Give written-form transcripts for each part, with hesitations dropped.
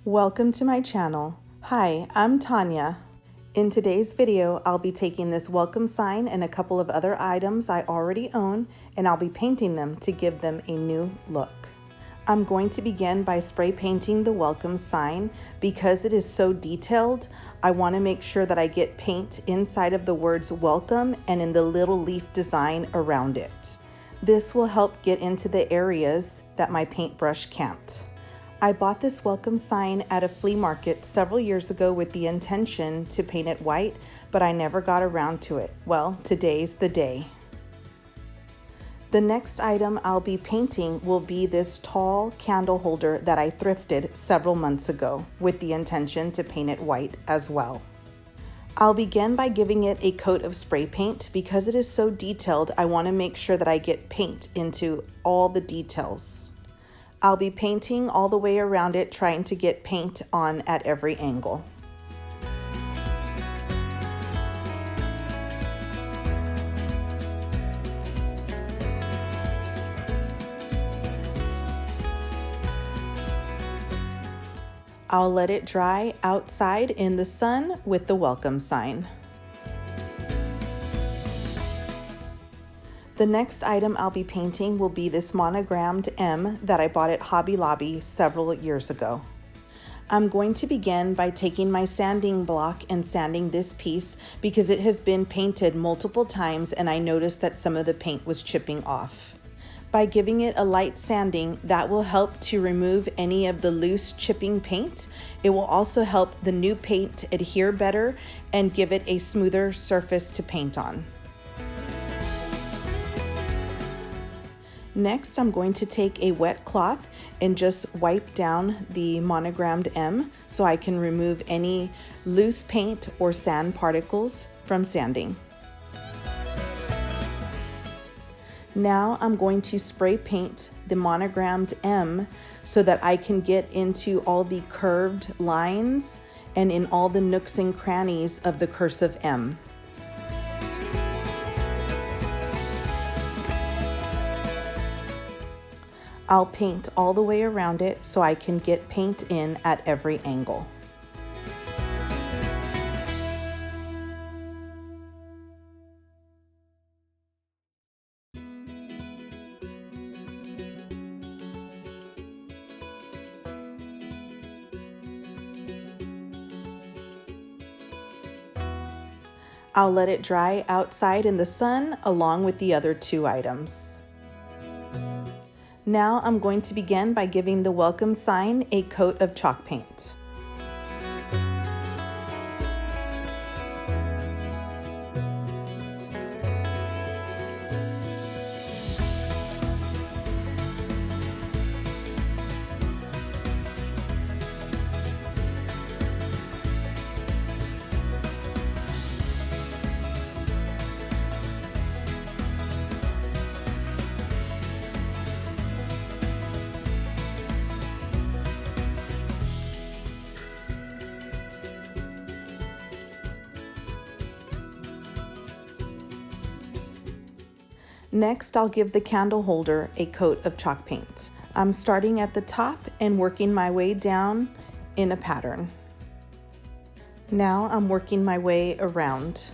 Welcome to my channel. Hi, I'm Tanya. In today's video, I'll be taking this welcome sign and a couple of other items I already own, and I'll be painting them to give them a new look. I'm going to begin by spray painting the welcome sign. Because it is so detailed, I want to make sure that I get paint inside of the words welcome and in the little leaf design around it. This will help get into the areas that my paintbrush can't. I bought this welcome sign at a flea market several years ago with the intention to paint it white, but I never got around to it. Well, today's the day. The next item I'll be painting will be this tall candle holder that I thrifted several months ago with the intention to paint it white as well. I'll begin by giving it a coat of spray paint. Because it is so detailed, I want to make sure that I get paint into all the details. I'll be painting all the way around it, trying to get paint on at every angle. I'll let it dry outside in the sun with the welcome sign. The next item I'll be painting will be this Monogrammed M that I bought at Hobby Lobby several years ago. I'm going to begin by taking my sanding block and sanding this piece because it has been painted multiple times and I noticed that some of the paint was chipping off. By giving it a light sanding, that will help to remove any of the loose chipping paint. It will also help the new paint adhere better and give it a smoother surface to paint on. Next, I'm going to take a wet cloth and just wipe down the Monogrammed M so I can remove any loose paint or sand particles from sanding. Now I'm going to spray paint the Monogrammed M so that I can get into all the curved lines and in all the nooks and crannies of the cursive M. I'll paint all the way around it so I can get paint in at every angle. I'll let it dry outside in the sun along with the other two items. Now I'm going to begin by giving the welcome sign a coat of chalk paint. Next, I'll give the candle holder a coat of chalk paint. I'm starting at the top and working my way down in a pattern. Now I'm working my way around.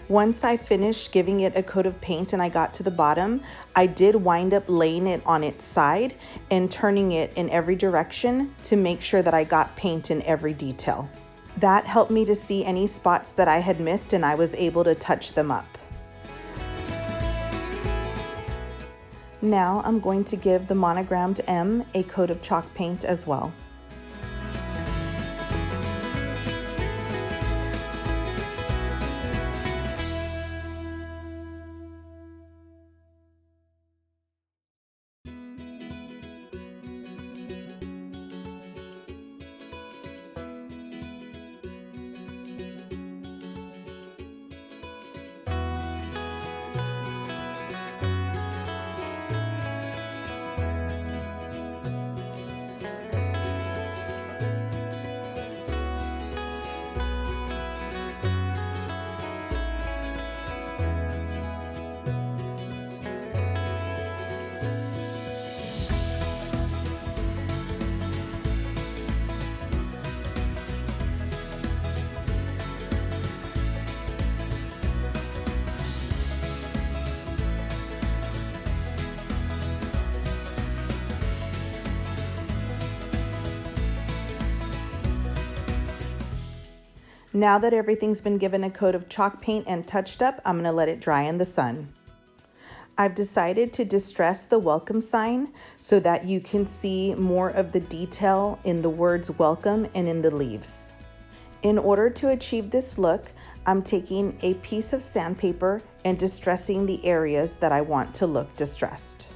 Once I finished giving it a coat of paint and I got to the bottom, I did wind up laying it on its side and turning it in every direction to make sure that I got paint in every detail. That helped me to see any spots that I had missed and I was able to touch them up. Now I'm going to give the Monogrammed M a coat of chalk paint as well. Now that everything's been given a coat of chalk paint and touched up, I'm going to let it dry in the sun. I've decided to distress the welcome sign so that you can see more of the detail in the words welcome and in the leaves. In order to achieve this look, I'm taking a piece of sandpaper and distressing the areas that I want to look distressed.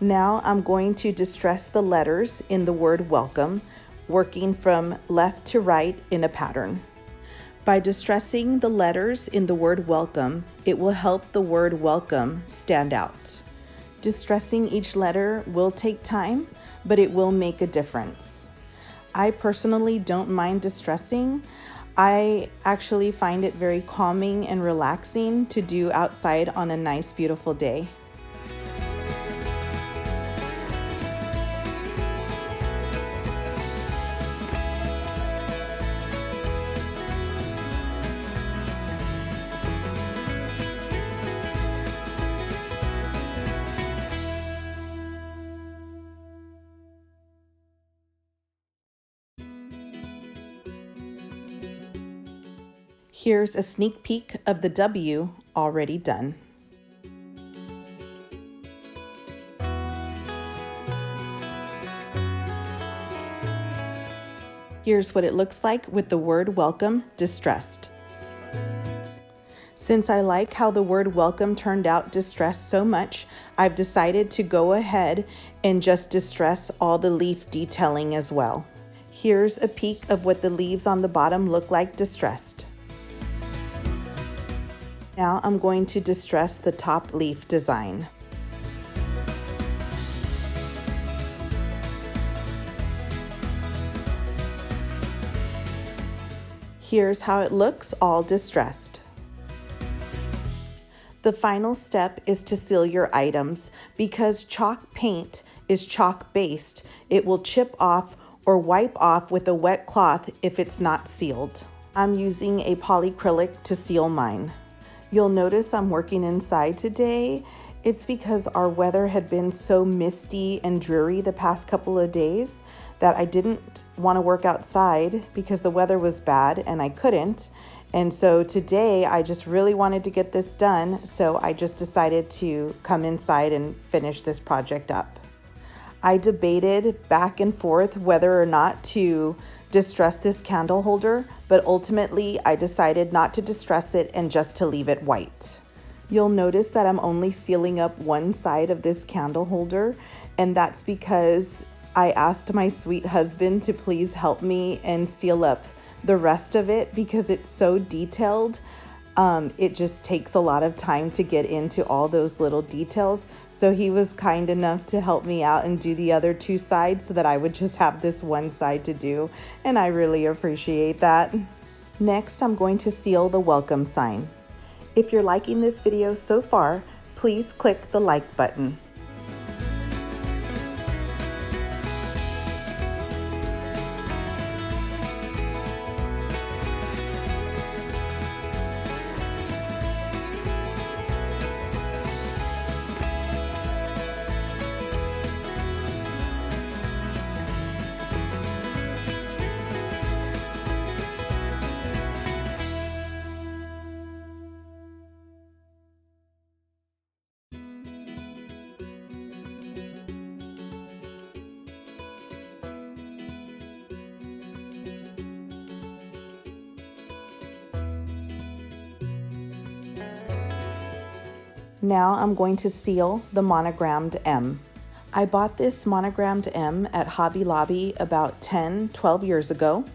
Now I'm going to distress the letters in the word welcome, working from left to right in a pattern. By distressing the letters in the word welcome, it will help the word welcome stand out. Distressing each letter will take time, but it will make a difference. I personally don't mind distressing. I actually find it very calming and relaxing to do outside on a nice, beautiful day. Here's a sneak peek of the W already done. Here's what it looks like with the word welcome distressed. Since I like how the word welcome turned out distressed so much, I've decided to go ahead and just distress all the leaf detailing as well. Here's a peek of what the leaves on the bottom look like distressed. Now I'm going to distress the top leaf design. Here's how it looks all distressed. The final step is to seal your items. Because chalk paint is chalk based, it will chip off or wipe off with a wet cloth if it's not sealed. I'm using a polyacrylic to seal mine. You'll notice I'm working inside today. It's because our weather had been so misty and dreary the past couple of days that I didn't want to work outside because the weather was bad and I couldn't. And so today I just really wanted to get this done, so I just decided to come inside and finish this project up. I debated back and forth whether or not to distress this candle holder, but ultimately I decided not to distress it and just to leave it white. You'll notice that I'm only sealing up one side of this candle holder, and that's because I asked my sweet husband to please help me and seal up the rest of it because it's so detailed. It just takes a lot of time to get into all those little details. So he was kind enough to help me out and do the other two sides so that I would just have this one side to do. And I really appreciate that. Next, I'm going to seal the welcome sign. If you're liking this video so far, please click the like button. Now I'm going to seal the Monogrammed M. I bought this Monogrammed M at Hobby Lobby about 10-12 years ago.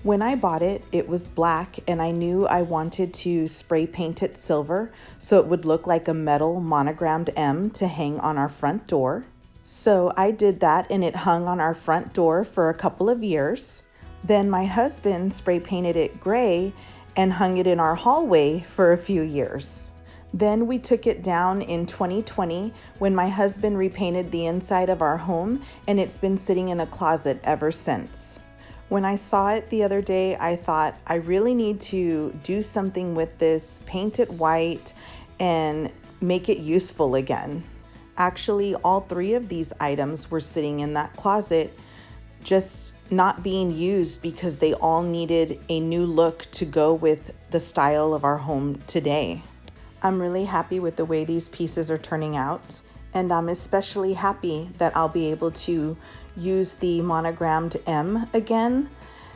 When I bought it, it was black and I knew I wanted to spray paint it silver so it would look like a metal Monogrammed M to hang on our front door. So I did that and it hung on our front door for a couple of years. Then my husband spray painted it gray and hung it in our hallway for a few years. Then we took it down in 2020 when my husband repainted the inside of our home, and it's been sitting in a closet ever since. When I saw it the other day, I thought I really need to do something with this, paint it white, and make it useful again. Actually, all three of these items were sitting in that closet, just not being used because they all needed a new look to go with the style of our home today. I'm really happy with the way these pieces are turning out, and I'm especially happy that I'll be able to use the Monogrammed M again,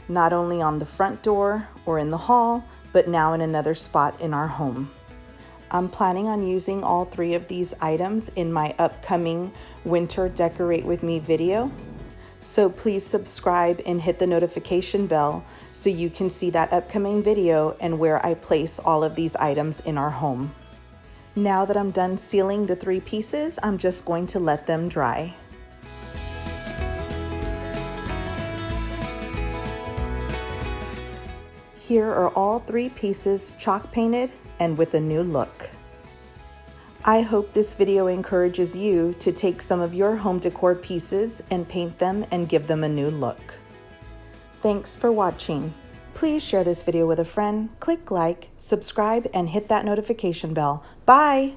not only on the front door or in the hall, but now in another spot in our home. I'm planning on using all three of these items in my upcoming Winter Decorate With Me video. So please subscribe and hit the notification bell so you can see that upcoming video and where I place all of these items in our home. Now that I'm done sealing the three pieces, I'm just going to let them dry. Here are all three pieces chalk painted and with a new look. I hope this video encourages you to take some of your home decor pieces and paint them and give them a new look. Thanks for watching. Please share this video with a friend, click like, subscribe, and hit that notification bell. Bye!